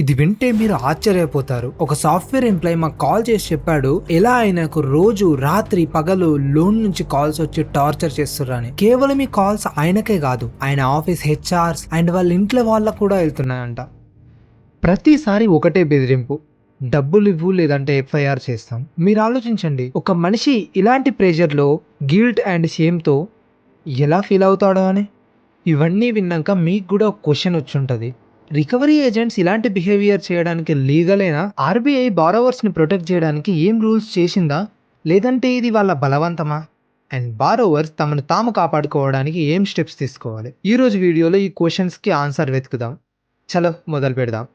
ఇది వింటే మీరు ఆశ్చర్యపోతారు. ఒక సాఫ్ట్‌వేర్ ఎంప్లాయీ మాకు కాల్ చేసి చెప్పాడు, ఎలా ఆయనకు రోజు రాత్రి పగలు లోన్ నుంచి కాల్స్ వచ్చి టార్చర్ చేస్తుర్రని. కేవలం ఈ కాల్స్ ఆయనకే కాదు, ఆయన ఆఫీస్ హెచ్ఆర్స్ అండ్ వాళ్ళ ఇంట్లో వాళ్ళకు కూడా వెళ్తున్నాయంట. ప్రతిసారి ఒకటే బెదిరింపు, డబ్బులు ఇవ్వు లేదంటే ఎఫ్ఐఆర్ చేస్తాం. మీరు ఆలోచించండి, ఒక మనిషి ఇలాంటి ప్రెషర్‌లో గిల్ట్ అండ్ షేమ్‌తో ఎలా ఫీల్ అవుతాడో అని. ఇవన్నీ విన్నాక మీకు కూడా ఒక క్వశ్చన్ వచ్చుంటది, రికవరీ ఏజెంట్స్ ఇలాంటి బిహేవియర్ చేయడానికి లీగలేనా? ఆర్బీఐ బారోవర్స్ని ప్రొటెక్ట్ చేయడానికి ఏం రూల్స్ చేసిందా, లేదంటే ఇది వాళ్ళ బలవంతమా? అండ్ బారోవర్స్ తమను తాము కాపాడుకోవడానికి ఏం స్టెప్స్ తీసుకోవాలి? ఈరోజు వీడియోలో ఈ క్వశ్చన్స్కి ఆన్సర్ వెతుకుదాం. చలో మొదలు పెడదాం.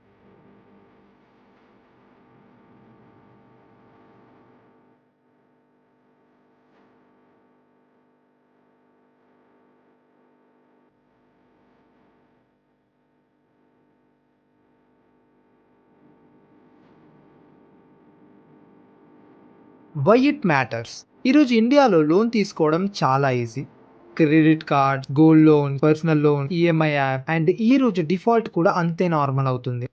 Why it matters. ఈరోజు ఇండియాలో లోన్ తీసుకోవడం చాలా easy. Credit card, gold loan, personal loan, EMI app and ఈ రోజు డిఫాల్ట్ కూడా అంతే నార్మల్ అవుతుంది.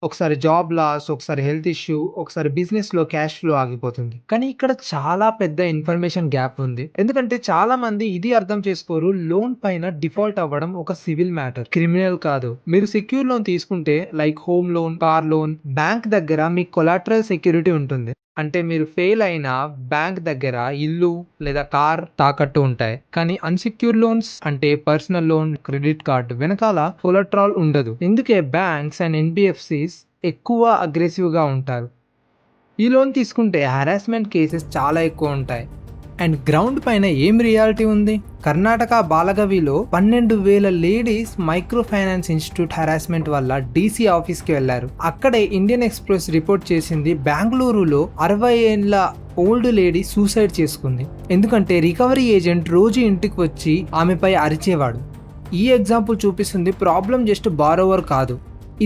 ఒకసారి జాబ్ లాస్, ఒకసారి హెల్త్ ఇష్యూ, ఒకసారి బిజినెస్లో క్యాష్ ఫ్లో ఆగిపోతుంది. కానీ ఇక్కడ చాలా పెద్ద ఇన్ఫర్మేషన్ గ్యాప్ ఉంది. ఎందుకంటే చాలా మంది ఇది అర్థం చేసుకోరు, లోన్ పైన డిఫాల్ట్ అవ్వడం ఒక సివిల్ మ్యాటర్, క్రిమినల్ కాదు. మీరు సెక్యూర్ లోన్ తీసుకుంటే like home loan, car loan, bank దగ్గర మీ కొలాటరల్ సెక్యూరిటీ ఉంటుంది. అంటే మీరు ఫెయిల్ అయినా బ్యాంక్ దగ్గర ఇల్లు లేదా కార్ తాకట్టు ఉంటాయి. కానీ అన్సెక్యూర్ లోన్స్ అంటే పర్సనల్ లోన్, క్రెడిట్ కార్డ్ వెనకాల కొలాటరల్ ఉండదు. ఎందుకే బ్యాంక్స్ అండ్ ఎన్బిఎఫ్సిస్ ఎక్కువ అగ్రెసివ్గా ఉంటారు. ఈ లోన్ తీసుకుంటే హరాస్మెంట్ కేసెస్ చాలా ఎక్కువ ఉంటాయి. అండ్ గ్రౌండ్ పైన ఏం రియాలిటీ ఉంది? కర్ణాటక బాలగవిలో 12,000 ladies micro finance institute harassment వల్ల డీసీ ఆఫీస్కి వెళ్లారు. అక్కడే ఇండియన్ ఎక్స్ప్రెస్ రిపోర్ట్ చేసింది, బెంగళూరులో 60 ఏళ్ల ఓల్డ్ లేడీ సూసైడ్ చేసుకుంది. ఎందుకంటే రికవరీ ఏజెంట్ రోజు ఇంటికి వచ్చి ఆమెపై అరిచేవాడు. ఈ ఎగ్జాంపుల్ చూపిస్తుంది, ప్రాబ్లం జస్ట్ బారోవర్ కాదు,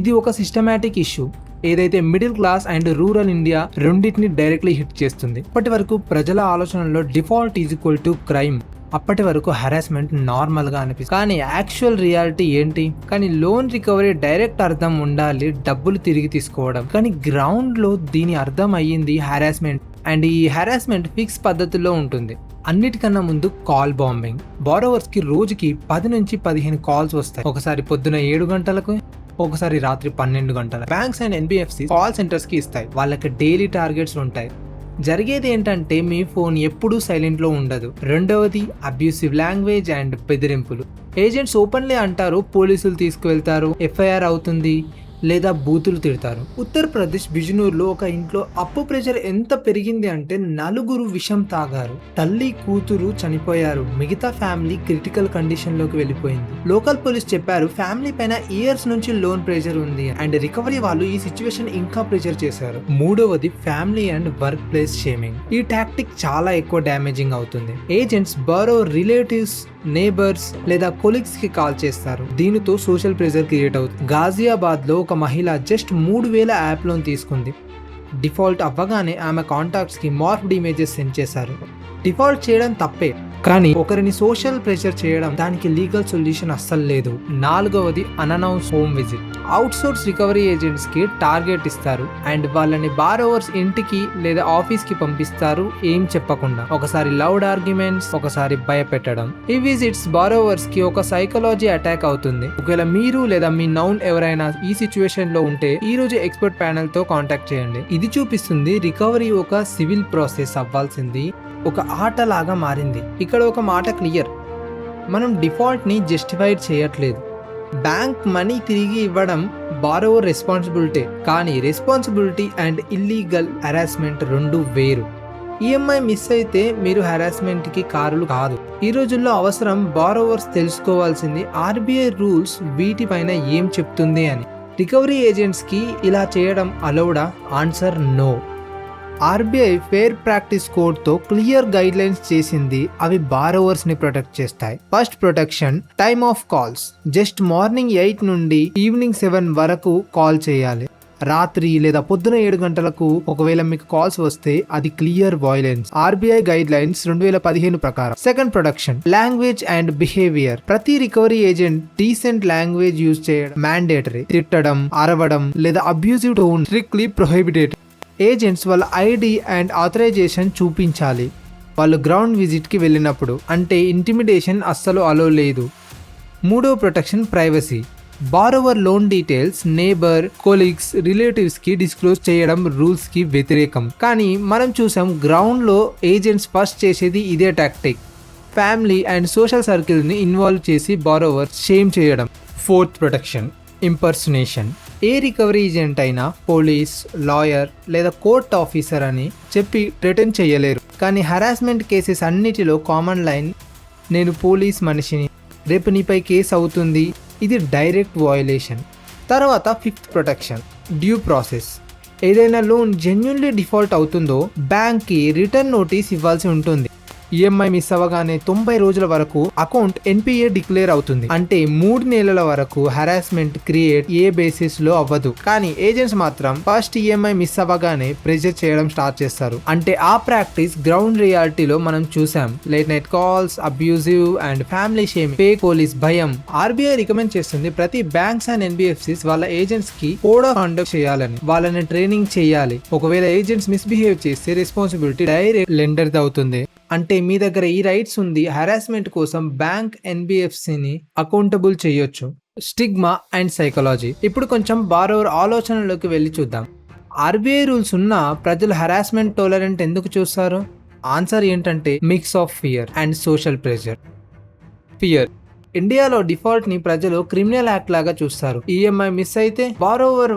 ఇది ఒక సిస్టమాటిక్ ఇష్యూ ఏదైతే middle class and rural India రెండింటిని డైరెక్ట్లీ హిట్ చేస్తుంది. అప్పటి వరకు ప్రజల ఆలోచనలో default is equal to crime. అప్పటి వరకు హరాస్మెంట్ నార్మల్ గా అనిపిస్తుంది. కానీ యాక్చువల్ రియాలిటీ ఏంటి? కానీ లోన్ రికవరీ డైరెక్ట్ అర్థం ఉండాలి, డబ్బులు తిరిగి తీసుకోవడం. కానీ గ్రౌండ్ లో దీని అర్థం అయ్యింది హరాస్మెంట్. అండ్ ఈ హరాస్మెంట్ ఫిక్స్ పద్ధతిలో ఉంటుంది. అన్నిటికన్నా ముందు కాల్ బాంబింగ్. బారోవర్స్ కి రోజుకి 10 నుంచి 15 కాల్స్ వస్తాయి. ఒకసారి పొద్దున 7 గంటలకు, ఒకసారి రాత్రి 12 గంటల. Banks and NBFC call centres కి ఇస్తాయి. వాళ్ళకి డైలీ టార్గెట్స్ ఉంటాయి. జరిగేది ఏంటంటే మీ ఫోన్ ఎప్పుడూ సైలెంట్ లో ఉండదు. రెండవది అబ్యూసివ్ లాంగ్వేజ్ అండ్ బెదిరింపులు. ఏజెంట్స్ ఓపెన్లీ అంటారు, పోలీసులు తీసుకువెళ్తారు, ఎఫ్ఐఆర్ అవుతుంది లేదా బూతులు తిడతారు. ఉత్తరప్రదేశ్ బిజ్నూర్లో ఒక ఇంట్లో అప్పు ప్రెషర్ ఎంత పెరిగింది అంటే 4 విషం తాగారు. తల్లి కూతురు చనిపోయారు. మిగతా ఫ్యామిలీ క్రిటికల్ కండిషన్ లోకి వెళ్ళిపోయింది. లోకల్ పోలీస్ చెప్పారు, ఫ్యామిలీ పైన ఇయర్స్ నుంచి లోన్ ప్రెషర్ ఉంది అండ్ రికవరీ వాళ్ళు ఈ సిచ్యువేషన్ ఇంకా ప్రెషర్ చేశారు. మూడవది family and work place shaming. ఈ టాక్టిక్ చాలా ఎక్కువ డ్యామేజింగ్ అవుతుంది. ఏజెంట్స్ బారో రిలేటివ్స్, నేబర్స్ లేదా కొలీగ్స్ కి కాల్ చేస్తారు. దీనితో సోషల్ ప్రెషర్ క్రియేట్ అవుతుంది. గాజియాబాద్ లో ఒక మహిళ జస్ట్ 3,000 యాప్ లోన్ తీసుకుంది. డిఫాల్ట్ అవ్వగానే ఆమె కాంటాక్ట్స్ కి మార్ఫ్డ్ ఇమేజెస్ సెండ్ చేశారు. డిఫాల్ట్ చేయడం తప్పే, కానీ ఒకరిని సోషల్ ప్రెషర్ చేయడం దానికి లీగల్ సొల్యూషన్ అస్సలు లేదు. నాలుగవది unannounced home visit. Out source recovery agents కి టార్గెట్ ఇస్తారు అండ్ వాళ్ళని బారోవర్స్ ఇంటికి లేదా ఆఫీస్ కి పంపిస్తారు ఏం చెప్పకుండా. ఒకసారి లౌడ్ ఆర్గ్యుమెంట్స్, ఒకసారి భయపెట్టడం. ఈ విజిట్స్ బారోవర్స్ కి ఒక సైకాలజీ అటాక్ అవుతుంది. ఒకవేళ మీరు లేదా మీ నౌన్ ఎవరైనా ఈ సిచ్యువేషన్ లో ఉంటే ఈ రోజు ఎక్స్పర్ట్ ప్యానెల్ తో కాంటాక్ట్ చేయండి. ఇది చూపిస్తుంది రికవరీ ఒక సివిల్ ప్రాసెస్ అవ్వాల్సింది ఒక ఆటలాగా మారింది. ఇక్కడ ఒక మాట క్లియర్, మనం డిఫాల్ట్ ని జస్టిఫైడ్ చేయట్లేదు. బ్యాంక్ మనీ తిరిగి ఇవ్వడం బారోవర్ రెస్పాన్సిబిలిటీ, కానీ రెస్పాన్సిబిలిటీ అండ్ ఇల్లీగల్ హరాస్మెంట్ రెండు వేరు. ఈఎంఐ మిస్ అయితే మీరు హరాస్మెంట్ కి కారులు కాదు. ఈ రోజుల్లో అవసరం బారోవర్స్ తెలుసుకోవాల్సింది ఆర్బీఐ రూల్స్ వీటిపైన ఏం చెప్తుంది అని. రికవరీ ఏజెంట్స్ కి ఇలా చేయడం అలౌడా? Answer no. RBI fair practice code తో క్లియర్ గైడ్ లైన్స్ చేసింది, అవి బారోవర్స్ ని ప్రొటెక్ట్ చేస్తాయి. First protection, time of calls. Just morning 8 నుండి ఈవినింగ్ 7 వరకు కాల్ చేయాలి. రాత్రి లేదా పొద్దున 7 గంటలకు ఒకవేళ మీకు కాల్స్ వస్తే అది clear violence. RBI guidelines 2015 ప్రకారం. Second production, language and behaviour. ప్రతి recovery agent decent language use చేయడం మ్యాండేటరీ. తిట్టడం, అరవడం లేదా abusive tone strictly prohibited. Agents వాళ్ళ ఐడి అండ్ ఆథరైజేషన్ చూపించాలి వాళ్ళు గ్రౌండ్ విజిట్ కి వెళ్ళినప్పుడు, అంటే ఇంటిమిడేషన్ అస్సలు అలో లేదు. మూడో protection, privacy. Borrower loan details neighbour, colleagues, relatives కి డిస్క్లోజ్ చేయడం రూల్స్ కి వ్యతిరేకం. కానీ మనం చూసాం గ్రౌండ్ లో ఏజెంట్స్ ఫస్ట్ చేసేది ఇదే tactic. Family and social circle ని ఇన్వాల్వ్ చేసి బారోవర్ షేమ్ చేయడం. Fourth protection, impersonation. ఏ రికవరీ ఏజెంట్ అయినా పోలీస్, లాయర్ లేదా కోర్ట్ ఆఫీసర్ అని చెప్పి ప్రిటెండ్ చేయలేరు. కానీ హరాస్మెంట్ కేసెస్ అన్నిటిలో కామన్ లైన్, నేను పోలీస్ మనిషిని, రేపు నీపై కేసు అవుతుంది. ఇది డైరెక్ట్ వయోలేషన్. తర్వాత ఫిఫ్త్ ప్రొటెక్షన్, డ్యూ ప్రాసెస్. ఏదైనా లోన్ జెన్యున్లీ డిఫాల్ట్ అవుతుందో బ్యాంక్కి రిటర్న్ నోటీస్ ఇవ్వాల్సి ఉంటుంది. ఈఎంఐ మిస్ అవ్వగానే 90 రోజుల వరకు అకౌంట్ ఎన్పిఏ డిక్లేర్ అవుతుంది. అంటే 3 నెలల వరకు హరాస్మెంట్ క్రియేట్ ఏ బేసిస్ లో అవ్వదు. కానీ ఏజెంట్స్ మాత్రం ఫస్ట్ ఈఎంఐ మిస్ అవ్వగానే ప్రెజర్ చేయడం స్టార్ట్ చేస్తారు. అంటే ఆ ప్రాక్టీస్ గ్రౌండ్ రియాలిటీలో మనం చూసాం. Late night calls, abusive and family shaming, fake police భయం. ఆర్బీఐ రికమెండ్ చేస్తుంది ప్రతి బ్యాంక్స్ అండ్ ఎన్బిఎఫ్సిస్ వాళ్ళ ఏజెంట్స్ కి కోడ్ ఆఫ్ కండక్ట్ చేయాలని, వాళ్ళని ట్రైనింగ్ చేయాలి. ఒకవేళ ఏజెంట్స్ మిస్బిహేవ్ చేస్తే రెస్పాన్సిబిలిటీ డైరెక్ట్ లెండర్ ది అవుతుంది. అంటే మీ దగ్గర ఈ రైట్స్ ఉంది, హరాస్మెంట్ కోసం బ్యాంక్ ఎన్బిఎఫ్సిని అకౌంటబుల్ చేయొచ్చు. Stigma and psychology. ఇప్పుడు కొంచెం బారోవర్ ఆలోచనలోకి వెళ్ళి చూద్దాం. ఆర్బీఐ రూల్స్ ఉన్నా ప్రజలు హరాస్మెంట్ టాలరెంట్ ఎందుకు చూస్తారు? ఆన్సర్ ఏంటంటే mix of fear and social pressure. Fear. ఇండియాలో డిఫాల్ట్ ని ప్రజలు క్రిమినల్ యాక్ట్ లాగా చూస్తారు. ఈఎంఐ మిస్ అయితే బారోవర్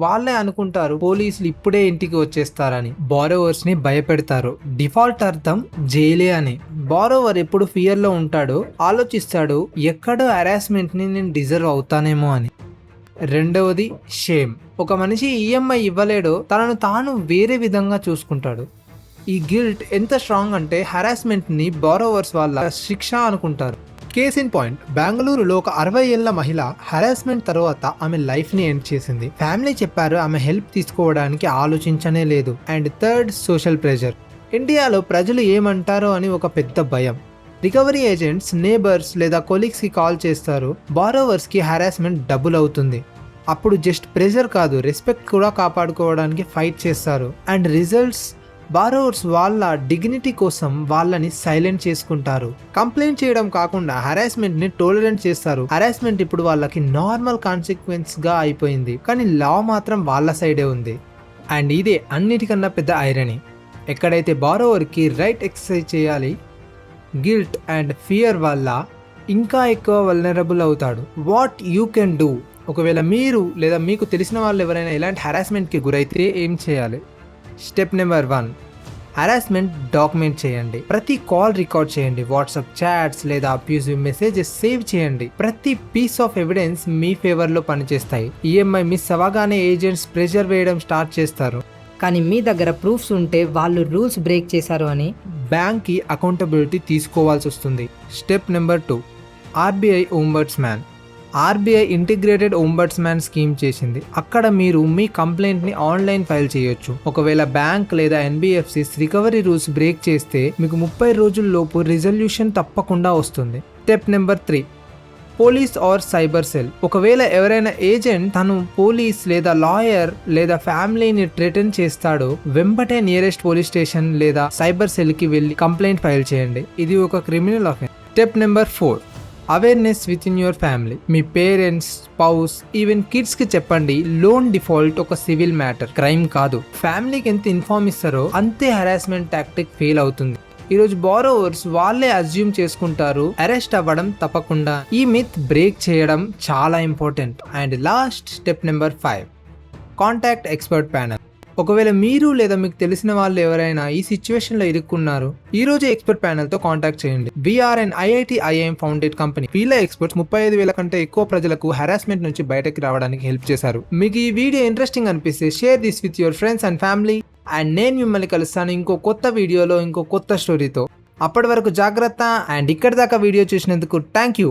వాళ్ళే అనుకుంటారు పోలీసులు ఇప్పుడే ఇంటికి వచ్చేస్తారని. బారోవర్స్ ని భయపెడతారు. డిఫాల్ట్ అర్థం జైలే అని. బారోవర్ ఎప్పుడు ఫియర్ లో ఉంటాడో ఆలోచిస్తాడు, ఎక్కడో హరాస్మెంట్ ని నేను డిజర్వ్ అవుతానేమో అని. రెండవది షేమ్. ఒక మనిషి ఈఎంఐ ఇవ్వలేడో తనను తాను వేరే విధంగా చూసుకుంటాడు. ఈ గిల్ట్ ఎంత స్ట్రాంగ్ అంటే హరాస్మెంట్ ని బారోవర్స్ వాళ్ళ శిక్ష అనుకుంటారు. కేస్ ఇన్ పాయింట్, బెంగళూరులో ఒక 60 ఏళ్ల మహిళ హరాస్మెంట్ తర్వాత ఆమె లైఫ్ ని ఎండ్ చేసింది. ఫ్యామిలీ చెప్పారు ఆమె హెల్ప్ తీసుకోవడానికి ఆలోచించనే లేదు. And third, social pressure. ఇండియాలో ప్రజలు ఏమంటారో అని ఒక పెద్ద భయం. రికవరీ ఏజెంట్స్ నేబర్స్ లేదా కొలీగ్స్ కి కాల్ చేస్తారు. బారోవర్స్ కి హరాస్మెంట్ డబుల్ అవుతుంది. అప్పుడు జస్ట్ ప్రెషర్ కాదు, రెస్పెక్ట్ కూడా కాపాడుకోవడానికి ఫైట్ చేస్తారు. అండ్ రిజల్ట్స్, బారోవర్స్ వాళ్ళ డిగ్నిటీ కోసం వాళ్ళని సైలెంట్ చేసుకుంటారు. కంప్లైంట్ చేయడం కాకుండా హరాస్మెంట్ ని టోలరెంట్ చేస్తారు. హరాస్మెంట్ ఇప్పుడు వాళ్ళకి నార్మల్ కాన్సిక్వెన్స్ గా అయిపోయింది. కానీ లా మాత్రం వాళ్ళ సైడే ఉంది. అండ్ ఇదే అన్నిటికన్నా పెద్ద ఐరనీ. ఎక్కడైతే బారోవర్ కి రైట్ ఎక్సర్సైజ్ చేయాలి, గిల్ట్ అండ్ ఫియర్ వల్ల ఇంకా ఎక్కువ వల్నరబుల్ అవుతాడు. What you can do? ఒకవేళ మీరు లేదా మీకు తెలిసిన వాళ్ళు ఎవరైనా ఇలాంటి హరాస్మెంట్ కి గురైతే ఏం చేయాలి? స్టెప్ నెంబర్ 1, హరాస్మెంట్ డాక్యుమెంట్ చేయండి. ప్రతి కాల్ రికార్డ్ చేయండి. వాట్సాప్ చాట్స్ లేదా అబ్యూజివ్ మెసేజెస్ సేవ్ చేయండి. ప్రతి పీస్ ఆఫ్ ఎవిడెన్స్ మీ ఫేవర్లో పనిచేస్తాయి. ఈఎంఐ మిస్ అవ్వగానే ఏజెంట్స్ ప్రెషర్ వేయడం స్టార్ట్ చేస్తారు. కానీ మీ దగ్గర ప్రూఫ్స్ ఉంటే వాళ్ళు రూల్స్ బ్రేక్ చేశారు అని బ్యాంక్కి అకౌంటబిలిటీ తీసుకోవాల్సి వస్తుంది. Step number 2, RBI ombudsman. RBI integrated ombudsman scheme చేసింది. అక్కడ మీరు మీ కంప్లైంట్ని ఆన్లైన్ ఫైల్ చేయొచ్చు. ఒకవేళ బ్యాంక్ లేదా ఎన్బిఎఫ్సిస్ రికవరీ రూల్స్ బ్రేక్ చేస్తే మీకు 30 రోజుల్లోపు రిజల్యూషన్ తప్పకుండా వస్తుంది. Step number 3, police or cyber cell. ఒకవేళ ఎవరైనా ఏజెంట్ తను పోలీస్ లేదా లాయర్ లేదా ఫ్యామిలీని థ్రెటన్ చేస్తాడో వెంబటే నియరెస్ట్ పోలీస్ స్టేషన్ లేదా సైబర్ సెల్కి వెళ్ళి కంప్లైంట్ ఫైల్ చేయండి. ఇది ఒక criminal offence. Step number 4, awareness with in your family. Me parents, spouse, even kids కి చెప్పండి లోన్ డిఫాల్ట్ ఒక సివిల్ మ్యాటర్, క్రైమ్ కాదు. ఫ్యామిలీకి ఎంత ఇన్ఫార్మ్ ఇస్తారో అంతే హరాస్మెంట్ టాక్టిక్ ఫెయిల్ అవుతుంది. ఈరోజు బారోవర్స్ వాళ్ళే అజ్యూమ్ చేసుకుంటారు అరెస్ట్ అవ్వడం తప్పకుండా. ఈ మిత్ బ్రేక్ చేయడం చాలా important. And last step number 5, contact expert panel. ఒకవేళ మీరు లేదా మీకు తెలిసిన వాళ్ళు ఎవరైనా ఈ సిచ్యువేషన్ లో ఇరుక్కున్నారు, ఈ రోజు ఎక్స్పర్ట్ ప్యానెల్ తో కాంటాక్ట్ చేయండి. We're and IIT IIM founded company. వీళ్ళ ఎక్స్పర్ట్స్ 35,000 కంటే ఎక్కువ ప్రజలకు హరాస్మెంట్ నుంచి బయటకి రావడానికి హెల్ప్ చేశారు. మీకు ఈ వీడియో ఇంట్రెస్టింగ్ అనిపిస్తే share this with your friends and family. And నేను మిమ్మల్ని కలుస్తాను ఇంకో కొత్త వీడియోలో ఇంకో కొత్త స్టోరీతో. అప్పటి వరకు జాగ్రత్త. అండ్ ఇక్కడి దాకా వీడియో చూసినందుకు థ్యాంక్ యూ.